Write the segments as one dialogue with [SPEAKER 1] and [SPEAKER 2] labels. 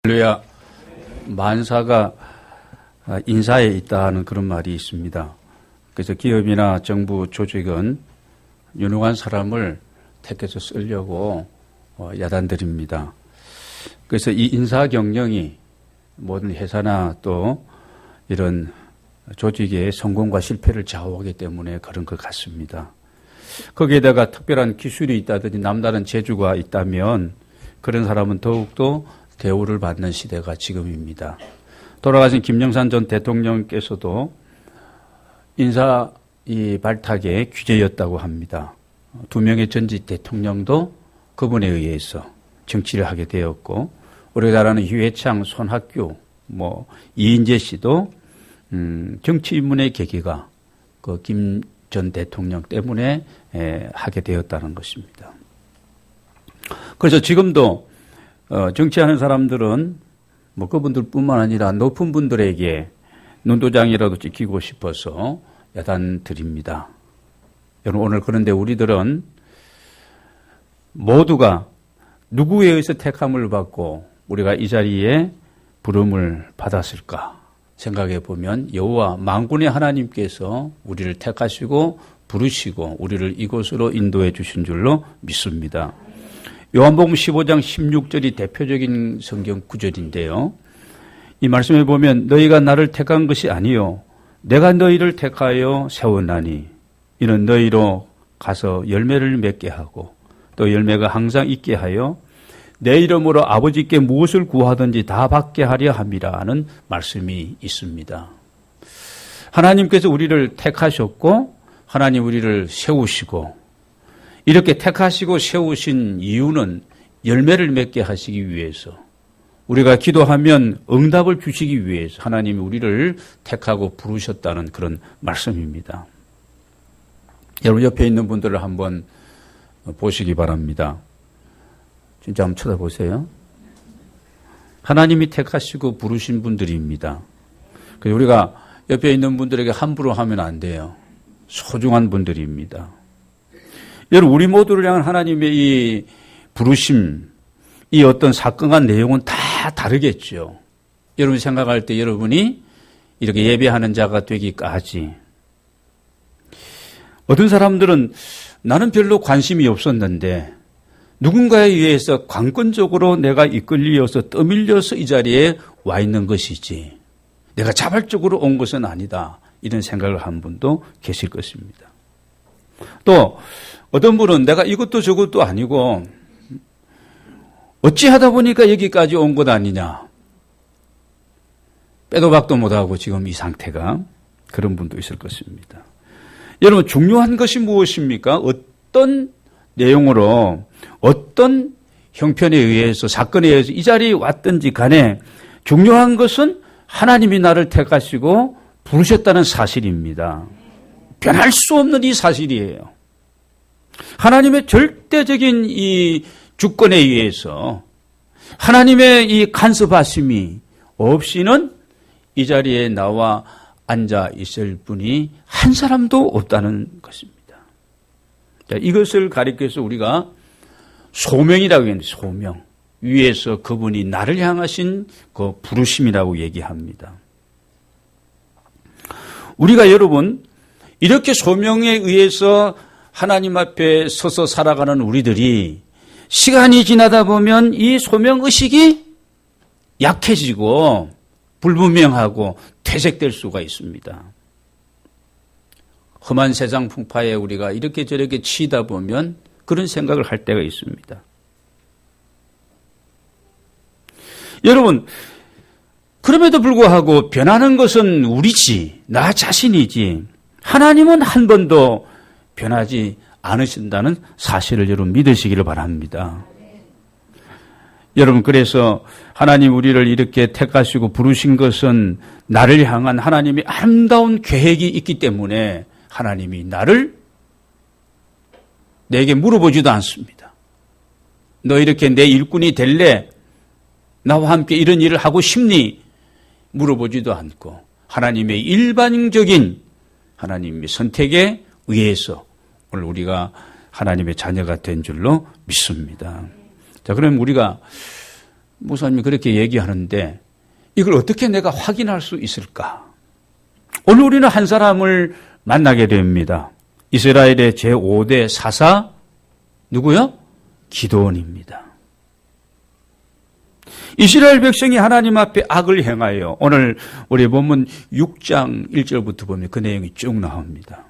[SPEAKER 1] 할렐루야. 만사가 인사에 있다는 그런 말이 있습니다. 그래서 기업이나 정부 조직은 유능한 사람을 택해서 쓰려고 야단들입니다. 그래서 이 인사 경영이 모든 회사나 또 이런 조직의 성공과 실패를 좌우하기 때문에 그런 것 같습니다. 거기에다가 특별한 기술이 있다든지 남다른 재주가 있다면 그런 사람은 더욱더 대우를 받는 시대가 지금입니다. 돌아가신 김영삼 전 대통령께서도 인사 발탁의 귀재였다고 합니다. 2명의 전직 대통령도 그분에 의해서 정치를 하게 되었고, 우리가 잘 아는 유해창, 손학규, 이인재 씨도 정치 입문의 계기가 그 김 전 대통령 때문에 하게 되었다는 것입니다. 그래서 지금도 정치하는 사람들은 그분들뿐만 아니라 높은 분들에게 눈도장이라도 찍히고 싶어서 야단 드립니다. 여러분, 오늘 그런데 우리들은 모두가 누구에 의해서 택함을 받고 우리가 이 자리에 부름을 받았을까 생각해 보면 여호와 만군의 하나님께서 우리를 택하시고 부르시고 우리를 이곳으로 인도해 주신 줄로 믿습니다. 요한복음 15장 16절이 대표적인 성경 구절인데요. 이 말씀에 보면 너희가 나를 택한 것이 아니요 내가 너희를 택하여 세웠나니 이는 너희로 가서 열매를 맺게 하고 또 열매가 항상 있게 하여 내 이름으로 아버지께 무엇을 구하든지 다 받게 하려 함이라는 말씀이 있습니다. 하나님께서 우리를 택하셨고 하나님 우리를 세우시고 이렇게 택하시고 세우신 이유는 열매를 맺게 하시기 위해서, 우리가 기도하면 응답을 주시기 위해서 하나님이 우리를 택하고 부르셨다는 그런 말씀입니다. 여러분 옆에 있는 분들을 한번 보시기 바랍니다. 진짜 한번 쳐다보세요. 하나님이 택하시고 부르신 분들입니다. 그래서 우리가 옆에 있는 분들에게 함부로 하면 안 돼요. 소중한 분들입니다. 여러분, 우리 모두를 향한 하나님의 이 부르심, 이 어떤 사건과 내용은 다 다르겠죠. 여러분이 생각할 때 여러분이 이렇게 예배하는 자가 되기까지. 어떤 사람들은 나는 별로 관심이 없었는데 누군가에 의해서 관건적으로 내가 이끌려서 떠밀려서 이 자리에 와 있는 것이지 내가 자발적으로 온 것은 아니다. 이런 생각을 한 분도 계실 것입니다. 또 어떤 분은 내가 이것도 저것도 아니고 어찌하다 보니까 여기까지 온 것 아니냐. 빼도 박도 못하고 지금 이 상태가, 그런 분도 있을 것입니다. 여러분, 중요한 것이 무엇입니까? 어떤 내용으로 어떤 형편에 의해서 사건에 의해서 이 자리에 왔든지 간에 중요한 것은 하나님이 나를 택하시고 부르셨다는 사실입니다. 변할 수 없는 이 사실이에요. 하나님의 절대적인 이 주권에 의해서 하나님의 이 간섭하심이 없이는 이 자리에 나와 앉아 있을 분이 한 사람도 없다는 것입니다. 자, 이것을 가리켜서 우리가 소명이라고 했는데, 소명. 위에서 그분이 나를 향하신 그 부르심이라고 얘기합니다. 우리가 여러분, 이렇게 소명에 의해서 하나님 앞에 서서 살아가는 우리들이 시간이 지나다 보면 이 소명의식이 약해지고 불분명하고 퇴색될 수가 있습니다. 험한 세상 풍파에 우리가 이렇게 저렇게 치다 보면 그런 생각을 할 때가 있습니다. 여러분, 그럼에도 불구하고 변하는 것은 우리지, 나 자신이지, 하나님은 한 번도 변하지 않으신다는 사실을 여러분 믿으시기를 바랍니다. 여러분, 그래서 하나님 우리를 이렇게 택하시고 부르신 것은 나를 향한 하나님의 아름다운 계획이 있기 때문에 하나님이 내게 물어보지도 않습니다. 너 이렇게 내 일꾼이 될래? 나와 함께 이런 일을 하고 싶니? 물어보지도 않고 하나님의 일반적인 하나님의 선택에 의해서 오늘 우리가 하나님의 자녀가 된 줄로 믿습니다. 자, 그럼 우리가 목사님이 그렇게 얘기하는데 이걸 어떻게 내가 확인할 수 있을까? 오늘 우리는 한 사람을 만나게 됩니다. 이스라엘의 제5대 사사 누구요? 기드온입니다. 이스라엘 백성이 하나님 앞에 악을 행하여 오늘 우리 본문 6장 1절부터 보면 그 내용이 쭉 나옵니다.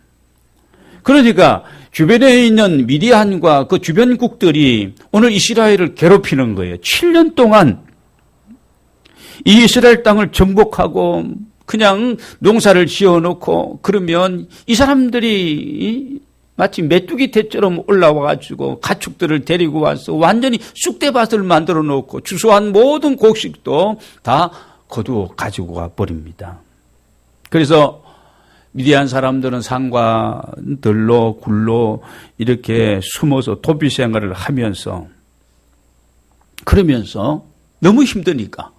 [SPEAKER 1] 그러니까 주변에 있는 미디안과 그 주변국들이 오늘 이스라엘을 괴롭히는 거예요. 7년 동안 이 이스라엘 땅을 정복하고 그냥 농사를 지어놓고 그러면 이 사람들이 마치 메뚜기 떼처럼 올라와가지고 가축들을 데리고 와서 완전히 쑥대밭을 만들어 놓고 주소한 모든 곡식도 다 거두어 가지고 가 버립니다. 그래서 미디안 사람들은 산과 들로 굴로 이렇게 숨어서 도피 생활을 하면서 그러면서 너무 힘드니까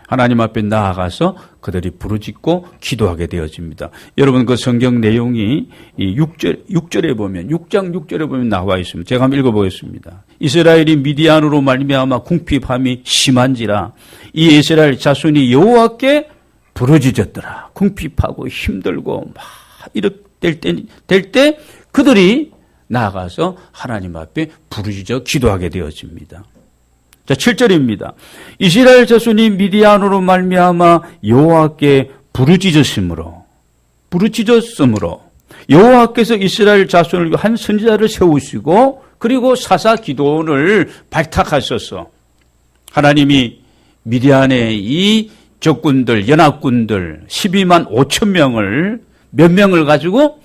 [SPEAKER 1] 하나님 앞에 나아가서 그들이 부르짖고 기도하게 되어집니다. 여러분 그 성경 내용이 이 6절에 보면 6장 6절에 보면 나와 있습니다. 제가 한번 읽어보겠습니다. 이스라엘이 미디안으로 말미암아 궁핍함이 심한지라 이 이스라엘 자손이 여호와께 부르짖었더라. 궁핍하고 힘들고 막 이렇게 될 때 그들이 나아가서 하나님 앞에 부르짖어 기도하게 되어집니다. 자, 7절입니다. 이스라엘 자손이 미디안으로 말미암아 여호와께 부르짖었으므로 여호와께서 이스라엘 자손을 위해 한 선지자를 세우시고 그리고 사사 기드온을 발탁하셔서 하나님이 미디안의 이 적군들, 연합군들 12만 5천 명을 몇 명을 가지고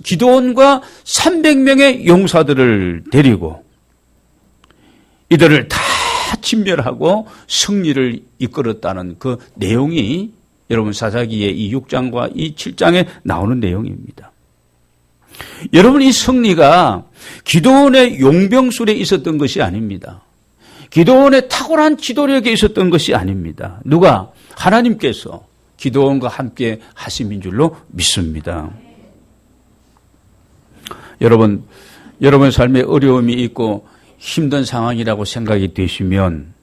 [SPEAKER 1] 기드온과 300명의 용사들을 데리고 이들을 다 진멸하고 승리를 이끌었다는 그 내용이 여러분 사사기의 이 6장과 이 7장에 나오는 내용입니다. 여러분 이 승리가 기드온의 용병술에 있었던 것이 아닙니다. 기드온의 탁월한 지도력에 있었던 것이 아닙니다. 누가? 하나님께서 기드온과 함께 하심인 줄로 믿습니다. 여러분 삶에 어려움이 있고 힘든 상황이라고 생각이 되시면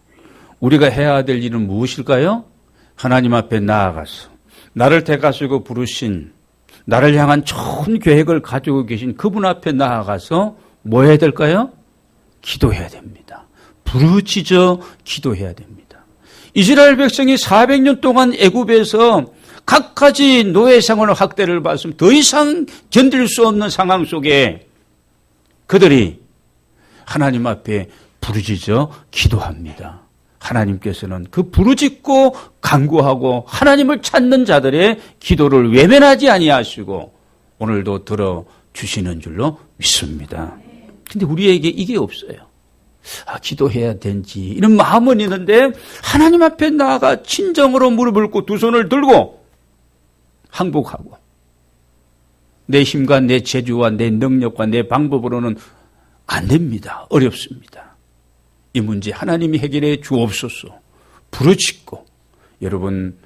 [SPEAKER 1] 우리가 해야 될 일은 무엇일까요? 하나님 앞에 나아가서 나를 택하시고 부르신 나를 향한 좋은 계획을 가지고 계신 그분 앞에 나아가서 뭐 해야 될까요? 기도해야 됩니다. 부르짖어 기도해야 됩니다. 이스라엘 백성이 400년 동안 애굽에서 갖가지 노예 생활 학대를 받으면 더 이상 견딜 수 없는 상황 속에 그들이 하나님 앞에 부르짖어 기도합니다. 하나님께서는 그 부르짖고 간구하고 하나님을 찾는 자들의 기도를 외면하지 아니하시고 오늘도 들어주시는 줄로 믿습니다. 근데 우리에게 이게 없어요. 기도해야 되는지 이런 마음은 있는데 하나님 앞에 나아가 진정으로 무릎을 꿇고 두 손을 들고 항복하고 내 힘과 내 재주와 내 능력과 내 방법으로는 안 됩니다. 어렵습니다. 이 문제 하나님이 해결해 주옵소서. 부르짖고 여러분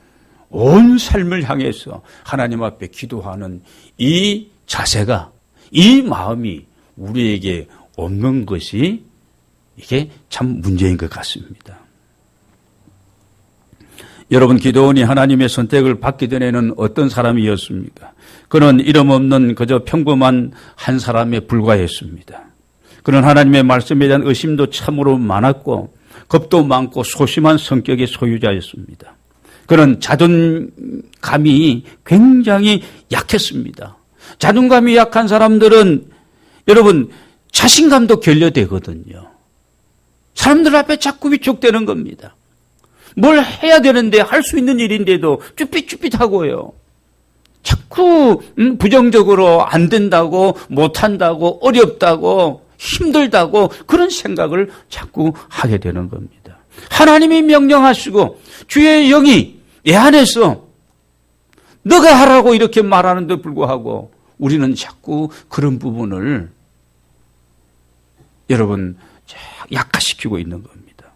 [SPEAKER 1] 온 삶을 향해서 하나님 앞에 기도하는 이 자세가 이 마음이 우리에게 없는 것이 이게 참 문제인 것 같습니다. 여러분 기드온이 하나님의 선택을 받기 전에는 어떤 사람이었습니까? 그는 이름 없는 그저 평범한 한 사람에 불과했습니다. 그는 하나님의 말씀에 대한 의심도 참으로 많았고 겁도 많고 소심한 성격의 소유자였습니다. 그는 자존감이 굉장히 약했습니다. 자존감이 약한 사람들은 여러분 자신감도 결여되거든요. 사람들 앞에 자꾸 위축되는 겁니다. 뭘 해야 되는데 할 수 있는 일인데도 쭈삣쭈삣하고요. 자꾸 부정적으로 안 된다고 못한다고 어렵다고 힘들다고 그런 생각을 자꾸 하게 되는 겁니다. 하나님이 명령하시고 주의 영이 내 안에서 너가 하라고 이렇게 말하는데 불구하고 우리는 자꾸 그런 부분을 여러분 약화시키고 있는 겁니다.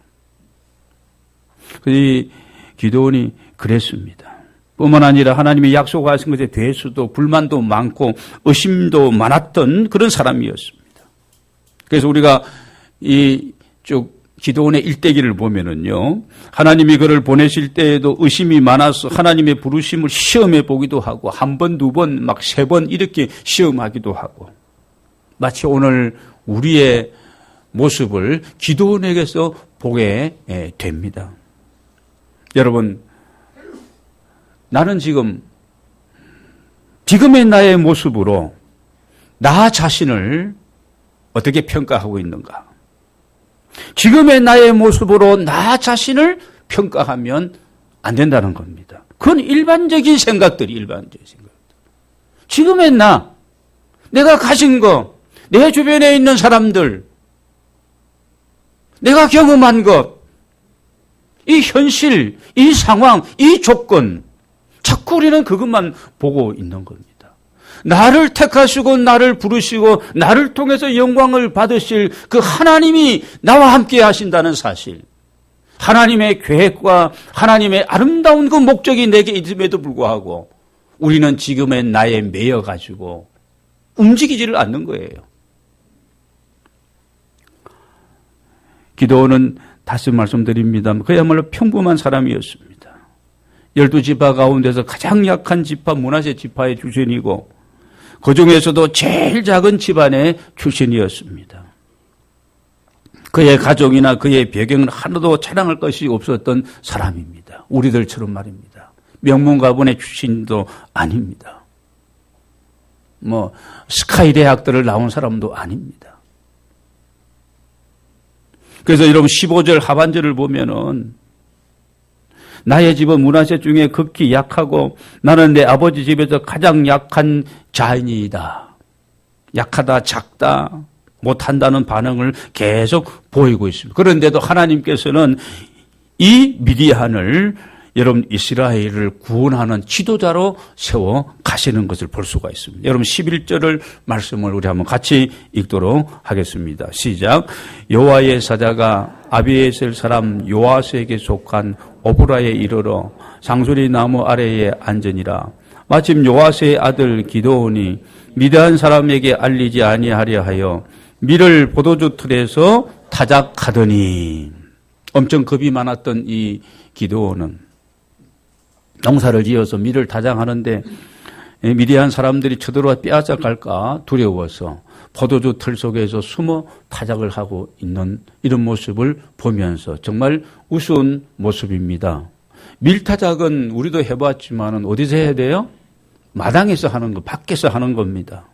[SPEAKER 1] 이 기드온이 그랬습니다. 뿐만 아니라 하나님이 약속하신 것에 대해서도 불만도 많고 의심도 많았던 그런 사람이었습니다. 그래서 우리가 이 쭉 기도원의 일대기를 보면은요, 하나님이 그를 보내실 때에도 의심이 많아서 하나님의 부르심을 시험해 보기도 하고, 한 번, 두 번, 막 세 번 이렇게 시험하기도 하고, 마치 오늘 우리의 모습을 기도원에게서 보게 됩니다. 여러분, 나는 지금의 나의 모습으로 나 자신을 어떻게 평가하고 있는가? 지금의 나의 모습으로 나 자신을 평가하면 안 된다는 겁니다. 그건 일반적인 생각들이. 지금의 나, 내가 가진 거, 내 주변에 있는 사람들, 내가 경험한 것, 이 현실, 이 상황, 이 조건, 자꾸 우리는 그것만 보고 있는 겁니다. 나를 택하시고 나를 부르시고 나를 통해서 영광을 받으실 그 하나님이 나와 함께 하신다는 사실, 하나님의 계획과 하나님의 아름다운 그 목적이 내게 있음에도 불구하고 우리는 지금의 나에 매여가지고 움직이지를 않는 거예요. 기도원은 다시 말씀드립니다. 그야말로 평범한 사람이었습니다. 12지파 가운데서 가장 약한 지파 므낫세 지파의 출신이고, 그 중에서도 제일 작은 집안의 출신이었습니다. 그의 가족이나 그의 배경은 하나도 자랑할 것이 없었던 사람입니다. 우리들처럼 말입니다. 명문가분의 출신도 아닙니다. 스카이 대학들을 나온 사람도 아닙니다. 그래서 여러분 15절 하반절을 보면은, 나의 집은 므낫세 중에 극히 약하고 나는 내 아버지 집에서 가장 약한 자인이다. 약하다, 작다, 못한다는 반응을 계속 보이고 있습니다. 그런데도 하나님께서는 이 미디안을, 여러분 이스라엘을 구원하는 지도자로 세워 가시는 것을 볼 수가 있습니다. 여러분 11절을 말씀을 우리 한번 같이 읽도록 하겠습니다. 시작. 여호와의 사자가 아비에셀 사람 요아스에게 속한 오브라에 이르러 상수리 나무 아래에 앉으니라. 마침 요아스의 아들 기드온이 미디안 사람에게 알리지 아니하려 하여 밀을 포도주 틀에서 타작하더니, 엄청 겁이 많았던 이 기드온은 농사를 지어서 밀을 타작하는데 미디안 사람들이 쳐들어와 빼앗아갈까 두려워서 포도주 틀 속에서 숨어 타작을 하고 있는 이런 모습을 보면서 정말 우스운 모습입니다. 밀타작은 우리도 해봤지만 어디서 해야 돼요? 마당에서 하는 거, 밖에서 하는 겁니다.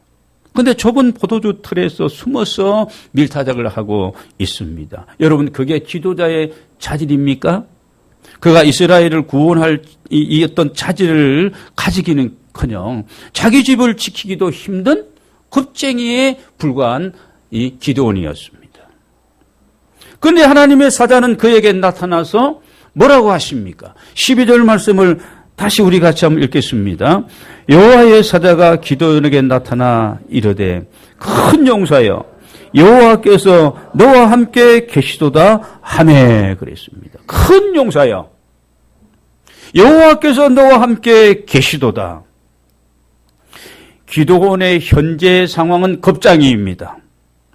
[SPEAKER 1] 그런데 좁은 포도주 틀에서 숨어서 밀타작을 하고 있습니다. 여러분, 그게 지도자의 자질입니까? 그가 이스라엘을 구원할 이 어떤 자질을 가지기는커녕 자기 집을 지키기도 힘든 겁쟁이에 불과한 이 기드온이었습니다. 그런데 하나님의 사자는 그에게 나타나서 뭐라고 하십니까? 12절 말씀을 다시 우리 같이 한번 읽겠습니다. 여호와의 사자가 기드온에게 나타나 이르되 큰 용사여 여호와께서 너와 함께 계시도다 하매 그랬습니다. 큰 용사여 여호와께서 너와 함께 계시도다. 기드온의 현재 상황은 겁쟁이입니다.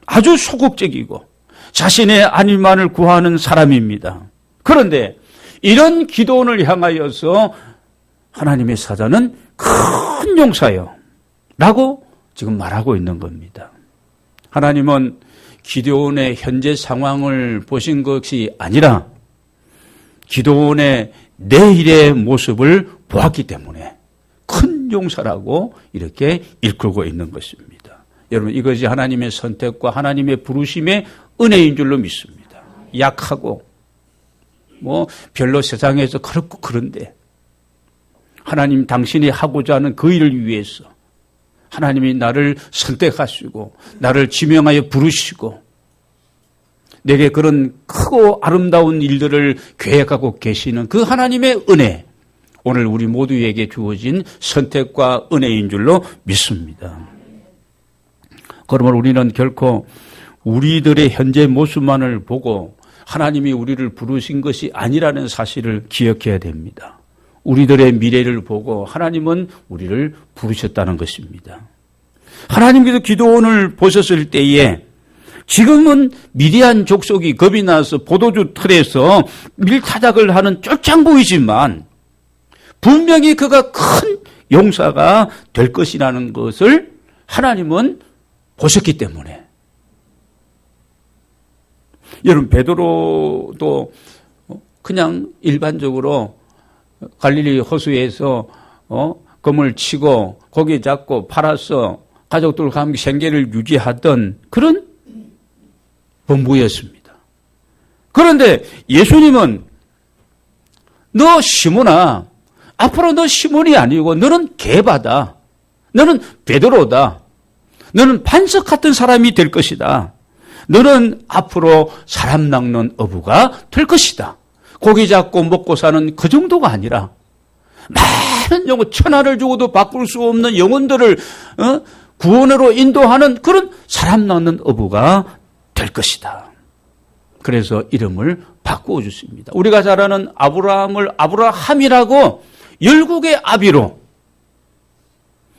[SPEAKER 1] 아주 소극적이고 자신의 안위만을 구하는 사람입니다. 그런데 이런 기드온을 향하여서 하나님의 사자는 큰 용사여 라고 지금 말하고 있는 겁니다. 하나님은 기드온의 현재 상황을 보신 것이 아니라 기드온의 내일의 모습을 보았기 때문에 큰 용사라고 이렇게 일컬고 있는 것입니다. 여러분, 이것이 하나님의 선택과 하나님의 부르심의 은혜인 줄로 믿습니다. 약하고 별로 세상에서 그렇고 그런데 하나님 당신이 하고자 하는 그 일을 위해서 하나님이 나를 선택하시고 나를 지명하여 부르시고 내게 그런 크고 아름다운 일들을 계획하고 계시는 그 하나님의 은혜, 오늘 우리 모두에게 주어진 선택과 은혜인 줄로 믿습니다. 그러면 우리는 결코 우리들의 현재 모습만을 보고 하나님이 우리를 부르신 것이 아니라는 사실을 기억해야 됩니다. 우리들의 미래를 보고 하나님은 우리를 부르셨다는 것입니다. 하나님께서 기드온을 보셨을 때에 지금은 미디안 족속이 겁이 나서 포도주 틀에서 밀타작을 하는 쫄짱보이지만 분명히 그가 큰 용사가 될 것이라는 것을 하나님은 보셨기 때문에. 여러분, 베드로도 그냥 일반적으로 갈릴리 호수에서 검을 치고 고기 잡고 팔아서 가족들과 함께 생계를 유지하던 그런 범부였습니다. 그런데 예수님은 너 시몬아, 앞으로 너 시몬이 아니고 너는 게바다. 너는 베드로다. 너는 반석 같은 사람이 될 것이다. 너는 앞으로 사람 낚는 어부가 될 것이다. 고기 잡고 먹고 사는 그 정도가 아니라 많은 영혼, 천하를 주고도 바꿀 수 없는 영혼들을 구원으로 인도하는 그런 사람 낚는 어부가 될 것이다. 그래서 이름을 바꾸어 줬습니다. 우리가 잘 아는 아브라함을 아브라함이라고 열국의 아비로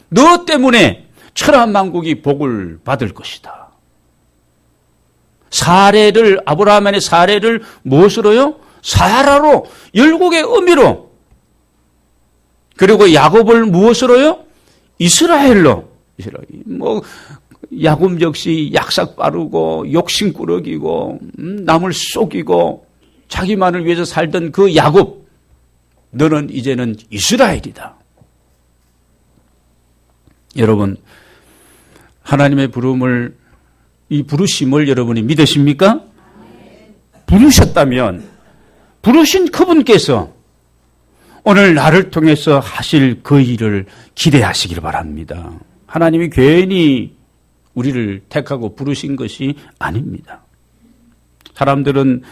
[SPEAKER 1] 너 때문에 천하만국이 복을 받을 것이다. 사례를, 아브라함 안에 사례를 무엇으로요? 사라로, 열국의 어미로. 그리고 야곱을 무엇으로요? 이스라엘로. 야곱 역시 약삭 빠르고 욕심꾸러기고 남을 속이고 자기만을 위해서 살던 그 야곱. 너는 이제는 이스라엘이다. 여러분, 하나님의 부름을, 이 부르심을 여러분이 믿으십니까? 부르셨다면 부르신 그분께서 오늘 나를 통해서 하실 그 일을 기대하시길 바랍니다. 하나님이 괜히 우리를 택하고 부르신 것이 아닙니다. 사람들은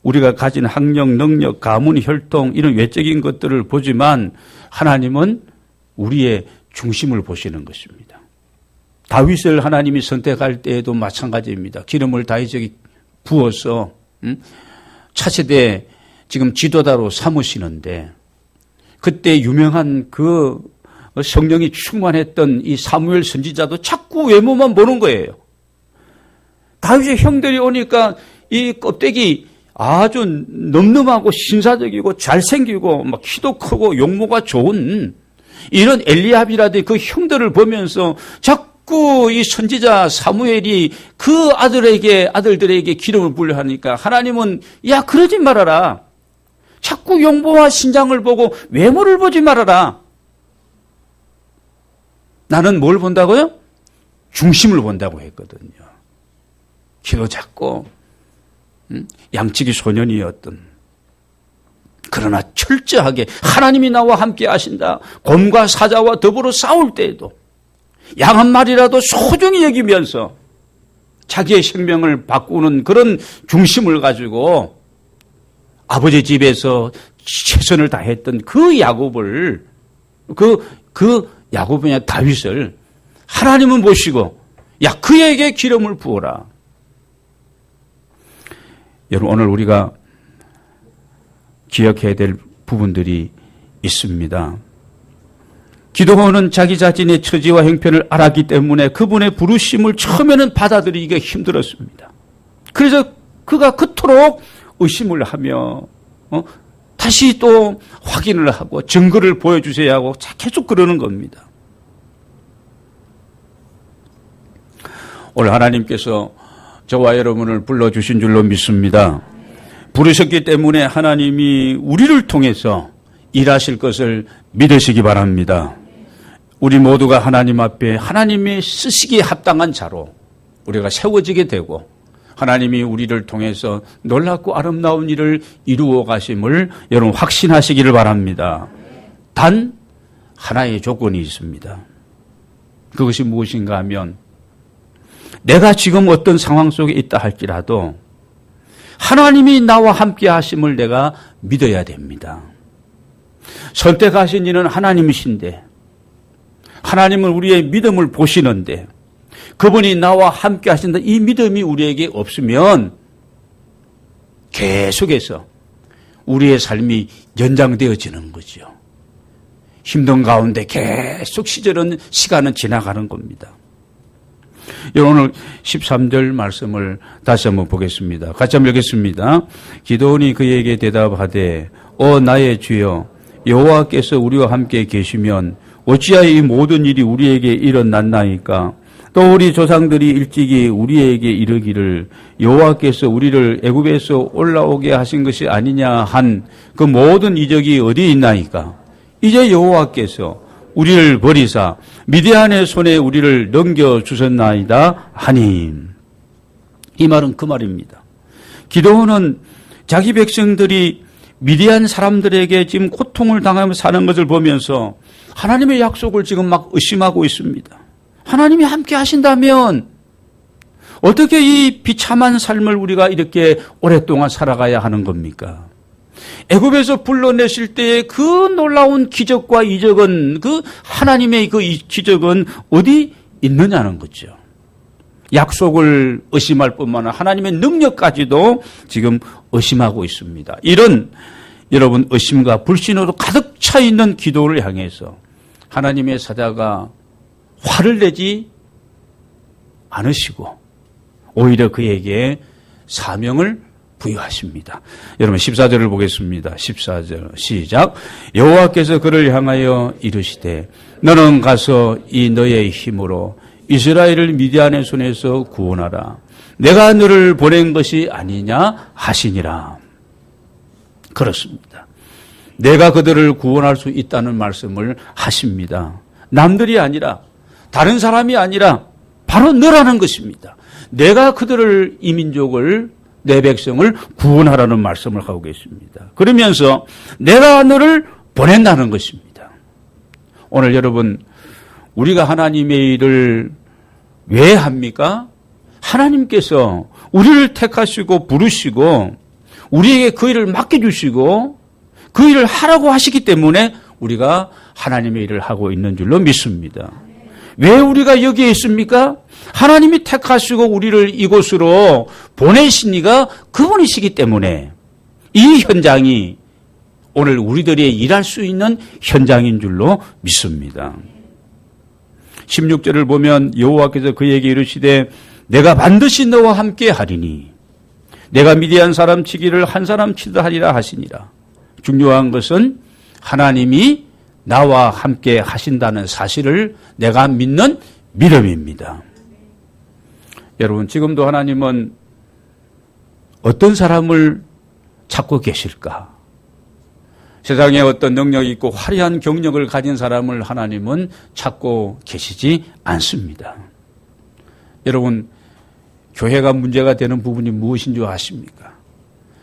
[SPEAKER 1] 우리가 가진 학력, 능력, 가문, 혈통 이런 외적인 것들을 보지만 하나님은 우리의 중심을 보시는 것입니다. 다윗을 하나님이 선택할 때에도 마찬가지입니다. 기름을 다윗에게 부어서 차세대 지금 지도자로 삼으시는데 그때 유명한 그 성령이 충만했던 이 사무엘 선지자도 자꾸 외모만 보는 거예요. 다윗의 형들이 오니까 이 껍데기 아주 늠름하고 신사적이고 잘생기고 막 키도 크고 용모가 좋은 이런 엘리압이라든지 그 형들을 보면서 자꾸 이 선지자 사무엘이 그 아들들에게 기름을 부으려 하니까 하나님은 야, 그러지 말아라. 자꾸 용모와 신장을 보고 외모를 보지 말아라. 나는 뭘 본다고요? 중심을 본다고 했거든요. 키도 작고 양치기 소년이었던, 그러나 철저하게 하나님이 나와 함께 하신다. 곰과 사자와 더불어 싸울 때에도 양 한 마리라도 소중히 여기면서 자기의 생명을 바꾸는 그런 중심을 가지고 아버지 집에서 최선을 다했던 그 야곱을, 그 야곱이냐 다윗을 하나님은 보시고 야, 그에게 기름을 부어라. 여러분, 오늘 우리가 기억해야 될 부분들이 있습니다. 기도원은 자기 자신의 처지와 형편을 알았기 때문에 그분의 부르심을 처음에는 받아들이기가 힘들었습니다. 그래서 그가 그토록 의심을 하며 다시 또 확인을 하고 증거를 보여주셔야 하고 계속 그러는 겁니다. 오늘 하나님께서 저와 여러분을 불러주신 줄로 믿습니다. 부르셨기 때문에 하나님이 우리를 통해서 일하실 것을 믿으시기 바랍니다. 우리 모두가 하나님 앞에 하나님의 쓰시기에 합당한 자로 우리가 세워지게 되고 하나님이 우리를 통해서 놀랍고 아름다운 일을 이루어 가심을 여러분 확신하시기를 바랍니다. 단 하나의 조건이 있습니다. 그것이 무엇인가 하면 내가 지금 어떤 상황 속에 있다 할지라도 하나님이 나와 함께 하심을 내가 믿어야 됩니다. 선택하신 이는 하나님이신데 하나님은 우리의 믿음을 보시는데 그분이 나와 함께 하신다, 이 믿음이 우리에게 없으면 계속해서 우리의 삶이 연장되어지는 거죠. 힘든 가운데 계속 시간은 지나가는 겁니다. 오늘 13절 말씀을 다시 한번 보겠습니다. 같이 한번 읽겠습니다. 기드온이 그에게 대답하되 나의 주여 여호와께서 우리와 함께 계시면 어찌하여 이 모든 일이 우리에게 일어났나이까? 또 우리 조상들이 일찍이 우리에게 이르기를 여호와께서 우리를 애굽에서 올라오게 하신 것이 아니냐 한 그 모든 이적이 어디 있나이까? 이제 여호와께서 우리를 버리사 미디안의 손에 우리를 넘겨주셨나이다 하니. 이 말은 그 말입니다. 기드온은 자기 백성들이 미디안 사람들에게 지금 고통을 당하며 사는 것을 보면서 하나님의 약속을 지금 막 의심하고 있습니다. 하나님이 함께 하신다면 어떻게 이 비참한 삶을 우리가 이렇게 오랫동안 살아가야 하는 겁니까? 애굽에서 불러내실 때의 그 놀라운 기적과 이적은 그 하나님의 그 기적은 어디 있느냐는 거죠. 약속을 의심할 뿐만 아니라 하나님의 능력까지도 지금 의심하고 있습니다. 이런 여러분 의심과 불신으로 가득 차 있는 기도를 향해서 하나님의 사자가 화를 내지 않으시고 오히려 그에게 사명을 부여하십니다. 여러분 14절을 보겠습니다. 14절 시작. 여호와께서 그를 향하여 이르시되 너는 가서 이 너의 힘으로 이스라엘을 미디안의 손에서 구원하라. 내가 너를 보낸 것이 아니냐 하시니라. 그렇습니다. 내가 그들을 구원할 수 있다는 말씀을 하십니다. 남들이 아니라 다른 사람이 아니라 바로 너라는 것입니다. 내가 그들을 이 민족을 내 백성을 구원하라는 말씀을 하고 계십니다. 그러면서 내가 너를 보낸다는 것입니다. 오늘 여러분 우리가 하나님의 일을 왜 합니까? 하나님께서 우리를 택하시고 부르시고 우리에게 그 일을 맡겨주시고 그 일을 하라고 하시기 때문에 우리가 하나님의 일을 하고 있는 줄로 믿습니다. 왜 우리가 여기에 있습니까? 하나님이 택하시고 우리를 이곳으로 보내시니까 그분이시기 때문에 이 현장이 오늘 우리들이 일할 수 있는 현장인 줄로 믿습니다. 16절을 보면 여호와께서 그에게 이르시되 내가 반드시 너와 함께 하리니 내가 미디안 사람 치기를 한 사람 치다 하리라 하시니라. 중요한 것은 하나님이 나와 함께 하신다는 사실을 내가 믿는 믿음입니다. 여러분 지금도 하나님은 어떤 사람을 찾고 계실까? 세상에 어떤 능력이 있고 화려한 경력을 가진 사람을 하나님은 찾고 계시지 않습니다. 여러분 교회가 문제가 되는 부분이 무엇인 줄 아십니까?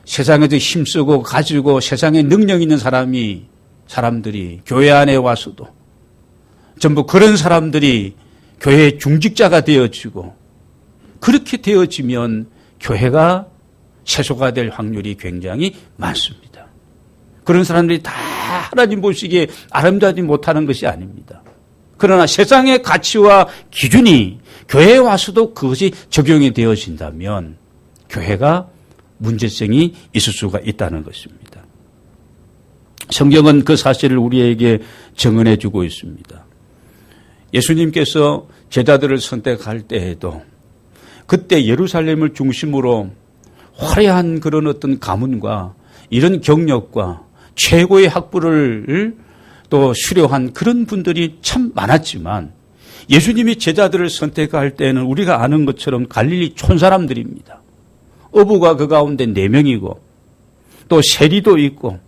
[SPEAKER 1] 세상에도 힘쓰고 가지고 세상에 능력 있는 사람들이 교회 안에 와서도 전부 그런 사람들이 교회의 중직자가 되어지고 그렇게 되어지면 교회가 세소가 될 확률이 굉장히 많습니다. 그런 사람들이 다 하나님 보시기에 아름다우지 못하는 것이 아닙니다. 그러나 세상의 가치와 기준이 교회에 와서도 그것이 적용이 되어진다면 교회가 문제성이 있을 수가 있다는 것입니다. 성경은 그 사실을 우리에게 증언해 주고 있습니다. 예수님께서 제자들을 선택할 때에도 그때 예루살렘을 중심으로 화려한 그런 어떤 가문과 이런 경력과 최고의 학부를 또 수료한 그런 분들이 참 많았지만 예수님이 제자들을 선택할 때는 우리가 아는 것처럼 갈릴리 촌사람들입니다. 어부가 그 가운데 4명이고 또 세리도 있고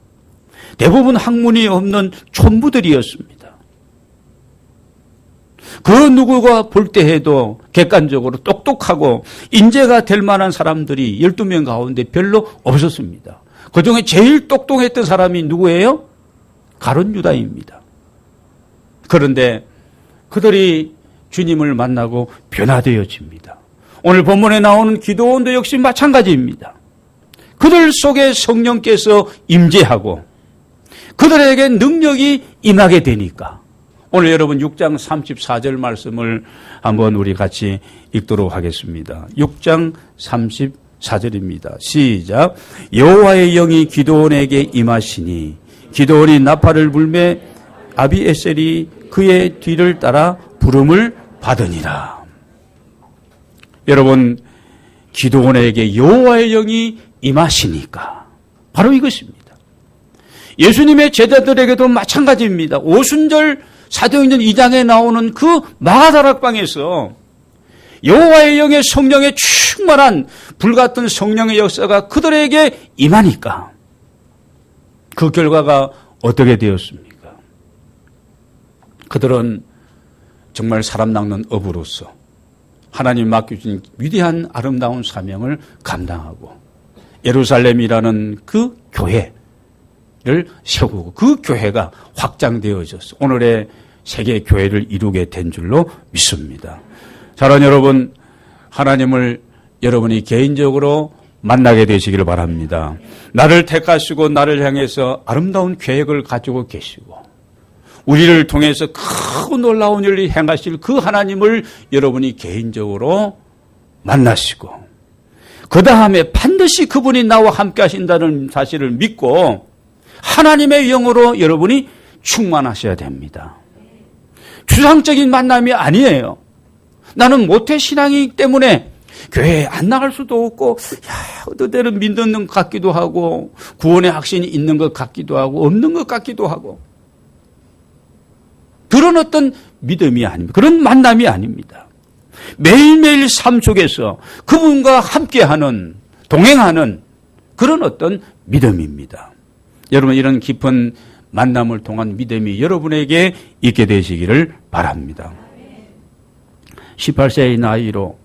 [SPEAKER 1] 대부분 학문이 없는 촌부들이었습니다. 그 누구가 볼 때 해도 객관적으로 똑똑하고 인재가 될 만한 사람들이 12명 가운데 별로 없었습니다. 그중에 제일 똑똑했던 사람이 누구예요? 가룟 유다입니다. 그런데 그들이 주님을 만나고 변화되어집니다. 오늘 본문에 나오는 기드온도 역시 마찬가지입니다. 그들 속에 성령께서 임재하고 그들에게 능력이 임하게 되니까 오늘 여러분 6장 34절 말씀을 한번 우리 같이 읽도록 하겠습니다. 6장 34절입니다. 시작. 여호와의 영이 기드온에게 임하시니 기드온이 나팔을 불매 아비에셀이 그의 뒤를 따라 부름을 받으니라. 여러분, 기도원에게 여호와의 영이 임하시니까 바로 이것입니다. 예수님의 제자들에게도 마찬가지입니다. 오순절 사도행전 2장에 나오는 그 마가다락방에서 여호와의 영의 성령에 충만한 불같은 성령의 역사가 그들에게 임하니까 그 결과가 어떻게 되었습니까? 그들은 정말 사람 낚는 어부로서 하나님 맡겨주신 위대한 아름다운 사명을 감당하고 예루살렘이라는 그 교회를 세우고 그 교회가 확장되어져서 오늘의 세계 교회를 이루게 된 줄로 믿습니다. 사랑하는 여러분, 하나님을 여러분이 개인적으로 만나게 되시기를 바랍니다. 나를 택하시고 나를 향해서 아름다운 계획을 가지고 계시고 우리를 통해서 크고 놀라운 일을 행하실 그 하나님을 여러분이 개인적으로 만나시고 그 다음에 반드시 그분이 나와 함께 하신다는 사실을 믿고 하나님의 영으로 여러분이 충만하셔야 됩니다. 추상적인 만남이 아니에요. 나는 모태신앙이기 때문에 교회에 안 나갈 수도 없고 어떤 때는 믿는 것 같기도 하고 구원의 확신이 있는 것 같기도 하고 없는 것 같기도 하고 그런 어떤 믿음이 아닙니다. 그런 만남이 아닙니다. 매일매일 삶 속에서 그분과 함께하는 동행하는 그런 어떤 믿음입니다. 여러분 이런 깊은 만남을 통한 믿음이 여러분에게 있게 되시기를 바랍니다. 18세의 나이로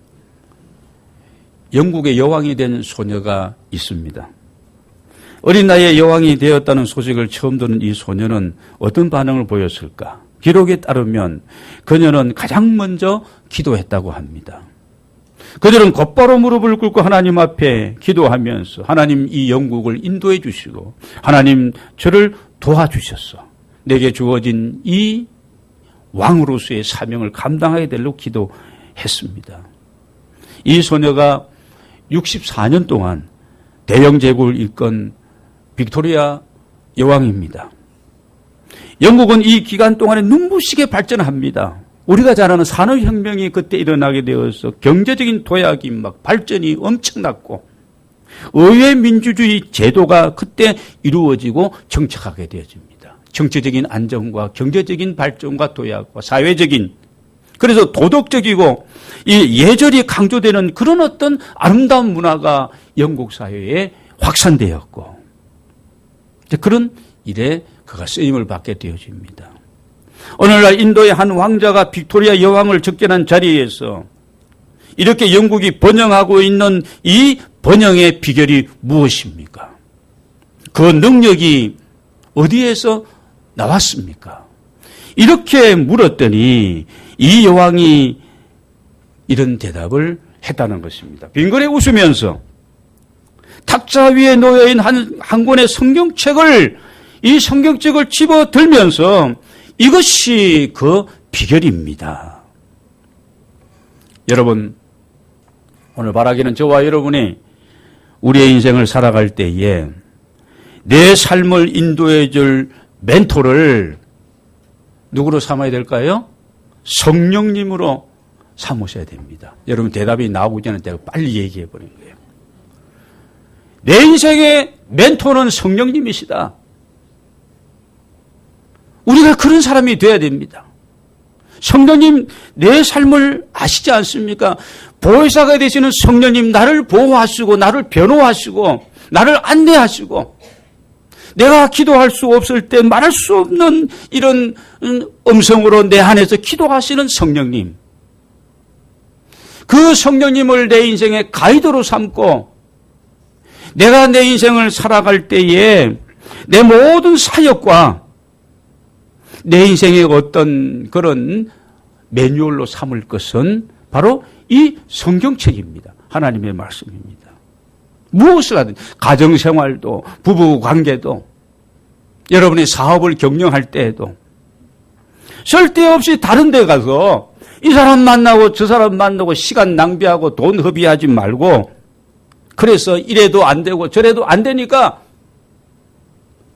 [SPEAKER 1] 영국의 여왕이 된 소녀가 있습니다. 어린 나이에 여왕이 되었다는 소식을 처음 듣는 이 소녀는 어떤 반응을 보였을까? 기록에 따르면 그녀는 가장 먼저 기도했다고 합니다. 그들은 곧바로 무릎을 꿇고 하나님 앞에 기도하면서 하나님 이 영국을 인도해 주시고 하나님 저를 도와주셔서 내게 주어진 이 왕으로서의 사명을 감당하게 되려고 기도했습니다. 이 소녀가 64년 동안 대영 제국을 이끈 빅토리아 여왕입니다. 영국은 이 기간 동안에 눈부시게 발전합니다. 우리가 잘 아는 산업혁명이 그때 일어나게 되어서 경제적인 도약이 막 발전이 엄청났고 의회 민주주의 제도가 그때 이루어지고 정착하게 되어집니다. 정치적인 안정과 경제적인 발전과 도약과 사회적인 그래서 도덕적이고 이 예절이 강조되는 그런 어떤 아름다운 문화가 영국 사회에 확산되었고 그런 일에 그가 쓰임을 받게 되어집니다. 오늘날 인도의 한 왕자가 빅토리아 여왕을 접견한 자리에서 이렇게 영국이 번영하고 있는 이 번영의 비결이 무엇입니까? 그 능력이 어디에서 나왔습니까? 이렇게 물었더니 이 여왕이 이런 대답을 했다는 것입니다. 빙그레 웃으면서 탁자 위에 놓여있는 한 권의 성경책을 이 성경책을 집어들면서 이것이 그 비결입니다. 여러분 오늘 바라기는 저와 여러분이 우리의 인생을 살아갈 때에 내 삶을 인도해 줄 멘토를 누구로 삼아야 될까요? 성령님으로 삼으셔야 됩니다. 여러분 대답이 나오기 전에 내가 빨리 얘기해 버린 거예요. 내 인생의 멘토는 성령님이시다. 우리가 그런 사람이 돼야 됩니다. 성령님 내 삶을 아시지 않습니까? 보혜사가 되시는 성령님 나를 보호하시고 나를 변호하시고 나를 안내하시고 내가 기도할 수 없을 때 말할 수 없는 이런 음성으로 내 안에서 기도하시는 성령님. 그 성령님을 내 인생의 가이드로 삼고 내가 내 인생을 살아갈 때에 내 모든 사역과 내 인생의 어떤 그런 매뉴얼로 삼을 것은 바로 이 성경책입니다. 하나님의 말씀입니다. 무엇을 하든 가정생활도 부부관계도 여러분의 사업을 경영할 때에도 쓸데없이 다른 데 가서 이 사람 만나고 저 사람 만나고 시간 낭비하고 돈 허비하지 말고 그래서 이래도 안 되고 저래도 안 되니까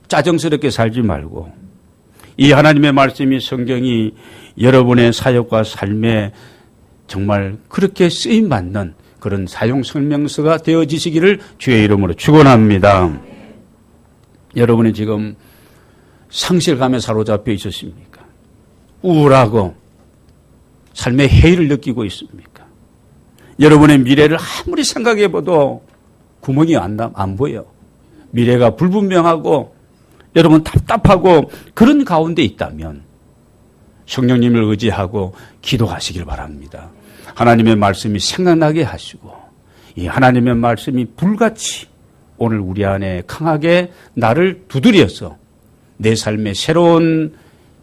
[SPEAKER 1] 짜증스럽게 살지 말고 이 하나님의 말씀이 성경이 여러분의 사역과 삶에 정말 그렇게 쓰임받는 그런 사용 설명서가 되어지시기를 주의 이름으로 축원합니다. 여러분이 지금 상실감에 사로잡혀 있으십니까? 우울하고 삶의 해이를 느끼고 있습니까? 여러분의 미래를 아무리 생각해봐도 구멍이 안 보여. 미래가 불분명하고 여러분 답답하고 그런 가운데 있다면 성령님을 의지하고 기도하시길 바랍니다. 하나님의 말씀이 생각나게 하시고 이 하나님의 말씀이 불같이 오늘 우리 안에 강하게 나를 두드려서 내 삶에 새로운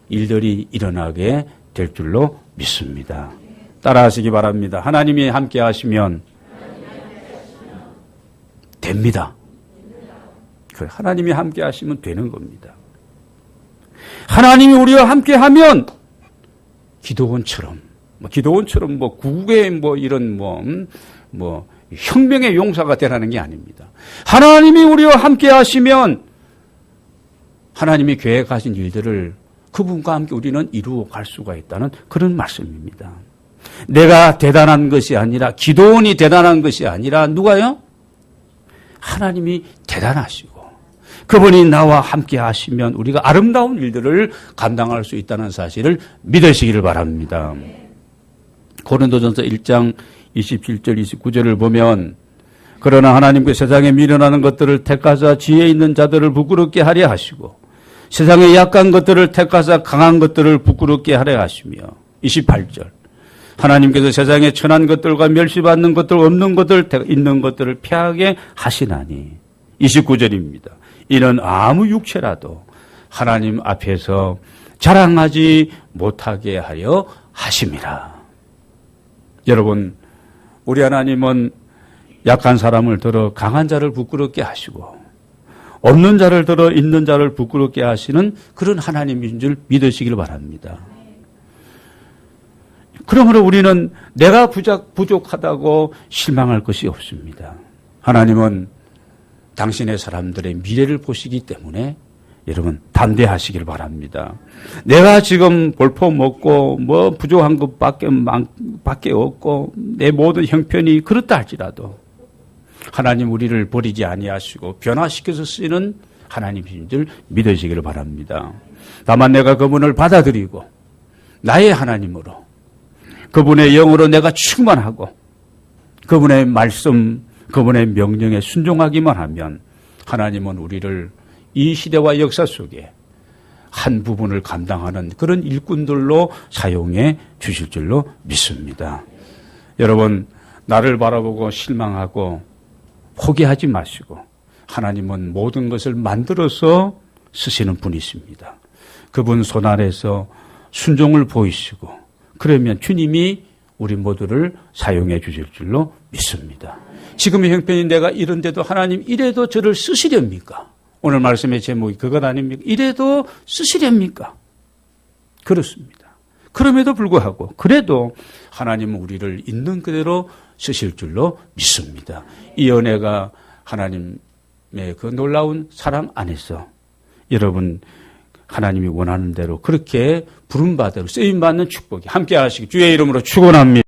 [SPEAKER 1] 일들이 일어나게 될 줄로 믿습니다. 따라하시기 바랍니다. 하나님이 함께 하시면 됩니다. 하나님이 함께 하시면 되는 겁니다. 하나님이 우리와 함께 하면 기도원처럼 구국의 이런 혁명의 용사가 되라는 게 아닙니다. 하나님이 우리와 함께 하시면 하나님이 계획하신 일들을 그분과 함께 우리는 이루어 갈 수가 있다는 그런 말씀입니다. 내가 대단한 것이 아니라 기도원이 대단한 것이 아니라 누가요? 하나님이 대단하시고 그분이 나와 함께 하시면 우리가 아름다운 일들을 감당할 수 있다는 사실을 믿으시기를 바랍니다. 고린도전서 1장 27절 29절을 보면 그러나 하나님께 세상에 미련하는 것들을 택하사 지혜 있는 자들을 부끄럽게 하려 하시고 세상에 약한 것들을 택하사 강한 것들을 부끄럽게 하려 하시며 28절 하나님께서 세상에 천한 것들과 멸시받는 것들 없는 것들 있는 것들을 피하게 하시나니 29절입니다. 이는 아무 육체라도 하나님 앞에서 자랑하지 못하게 하려 하심이라. 여러분 우리 하나님은 약한 사람을 들어 강한 자를 부끄럽게 하시고 없는 자를 들어 있는 자를 부끄럽게 하시는 그런 하나님인 줄 믿으시길 바랍니다. 그러므로 우리는 내가 부족하다고 실망할 것이 없습니다. 하나님은 당신의 사람들의 미래를 보시기 때문에 여러분 담대하시길 바랍니다. 내가 지금 볼품없고 부족한 것밖에 없고 내 모든 형편이 그렇다 할지라도 하나님 우리를 버리지 아니하시고 변화시켜서 쓰는 하나님이신 줄 믿으시기를 바랍니다. 다만 내가 그분을 받아들이고 나의 하나님으로 그분의 영으로 내가 충만하고 그분의 말씀, 그분의 명령에 순종하기만 하면 하나님은 우리를 이 시대와 역사 속에 한 부분을 감당하는 그런 일꾼들로 사용해 주실 줄로 믿습니다. 여러분 나를 바라보고 실망하고 포기하지 마시고 하나님은 모든 것을 만들어서 쓰시는 분이십니다. 그분 손 아래서 순종을 보이시고 그러면 주님이 우리 모두를 사용해 주실 줄로 믿습니다. 지금의 형편이 내가 이런데도 하나님 이래도 저를 쓰시렵니까? 오늘 말씀의 제목이 그것 아닙니까? 이래도 쓰시렵니까? 그렇습니다. 그럼에도 불구하고 그래도 하나님은 우리를 있는 그대로 쓰실 줄로 믿습니다. 이 은혜가 하나님의 그 놀라운 사랑 안에서 여러분 하나님이 원하는 대로 그렇게 부름받은 쓰임받는 축복이 함께 하시기 주의 이름으로 축원합니다.